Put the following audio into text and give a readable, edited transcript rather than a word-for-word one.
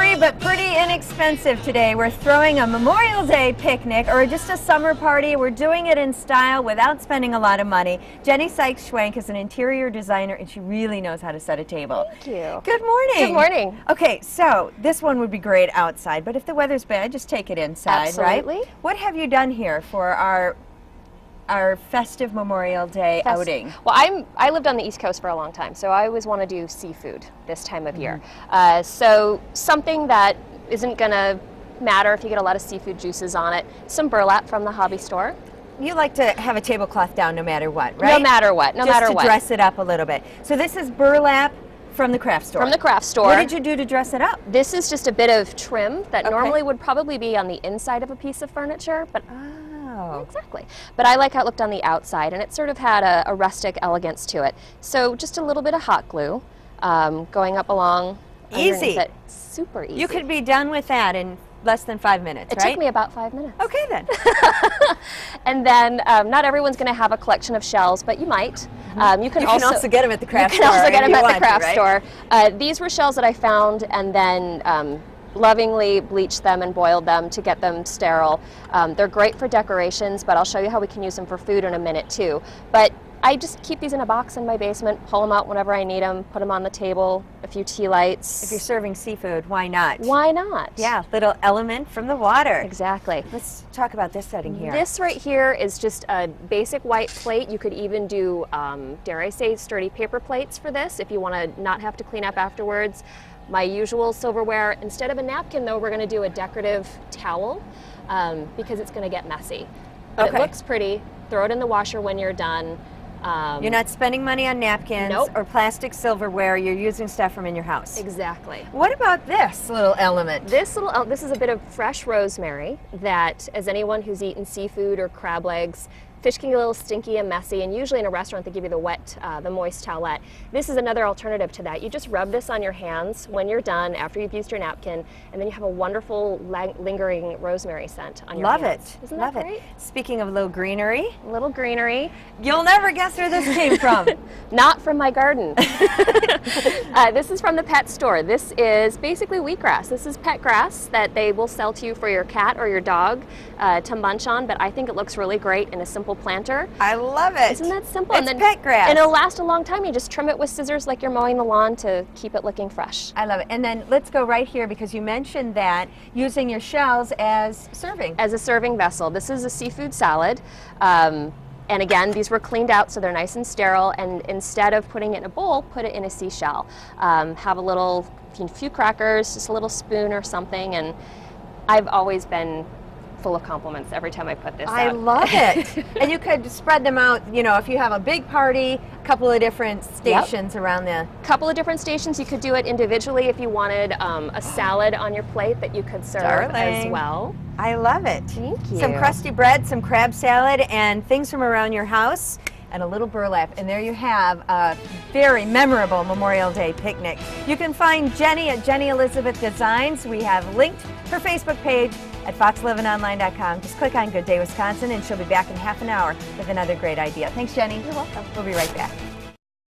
free but pretty inexpensive today. We're throwing a Memorial Day picnic or just a summer party. We're doing it in style without spending a lot of money. Jennie Sykes is an interior designer and she really knows how to set a table. Thank you. Good morning. Good morning. Okay, so this one would be great outside, but if the weather's bad, just take it inside, Absolutely. right? What have you done here for our festive Memorial Day outing? Well, I lived on the East Coast for a long time, so I always want to do seafood this time of year. So something that isn't going to matter if you get a lot of seafood juices on it. Some burlap from the hobby store. You like to have a tablecloth down no matter what, right? No matter what, no matter what. Just to dress it up a little bit. So this is burlap from the craft store. From the craft store. What did you do to dress it up? This is just a bit of trim that normally would probably be on the inside of a piece of furniture, but exactly. But I like how it looked on the outside, and it sort of had a rustic elegance to it. So just a little bit of hot glue going up along. Easy. It. Super easy. You could be done with that in less than 5 minutes, It right? took me about 5 minutes. Okay then. And then not everyone's going to have a collection of shells, but you might. You can also get them at the craft store. You can also get them at the craft right? store. These were shells that I found and then lovingly bleached them and boiled them to get them sterile. They're great for decorations, but I'll show you how we can use them for food in a minute too. But I just keep these in a box in my basement, pull them out whenever I need them, put them on the table, a few tea lights. If you're serving seafood, why not? Why not? Yeah, little element from the water. Exactly. Let's talk about this setting here. This right here is just a basic white plate. You could even do, dare I say, sturdy paper plates for this if you want to not have to clean up afterwards. My usual silverware, instead of a napkin though, we're going to do a decorative towel because it's going to get messy. But it looks pretty. Throw it in the washer when you're done. You're not spending money on napkins or plastic silverware. You're using stuff from in your house. Exactly. What about this little element? This is a bit of fresh rosemary that, as anyone who's eaten seafood or crab legs, fish can get a little stinky and messy, and usually in a restaurant they give you the wet, the moist towelette. This is another alternative to that. You just rub this on your hands when you're done, after you've used your napkin, and then you have a wonderful lingering rosemary scent on your hands. Love it. Isn't that great? Speaking of little greenery. Little greenery. You'll never guess where this came from. Not from my garden. This is from the pet store. This is basically wheatgrass. This is pet grass that they will sell to you for your cat or your dog to munch on, but I think it looks really great in a simple planter. I love it. Isn't that simple? It's pet grass. And it'll last a long time. You just trim it with scissors like you're mowing the lawn to keep it looking fresh. I love it. And then let's go right here because you mentioned that using your shells as serving. As a serving vessel. This is a seafood salad. And again, these were cleaned out so they're nice and sterile, and instead of putting it in a bowl, put it in a seashell. Have a few crackers, just a little spoon or something, and I've always been full of compliments every time I put this out. I love it. And you could spread them out, you know, if you have a big party, a couple of different stations around the... Couple of different stations. You could do it individually if you wanted a salad on your plate that you could serve as well. I love it. Thank you. Some crusty bread, some crab salad, and things from around your house, and a little burlap. And there you have a very memorable Memorial Day picnic. You can find Jennie at Jennie Elizabeth Designs. We have linked her Facebook page at foxlivingonline.com. Just click on Good Day Wisconsin and she'll be back in half an hour with another great idea. Thanks, Jennie. You're welcome. We'll be right back.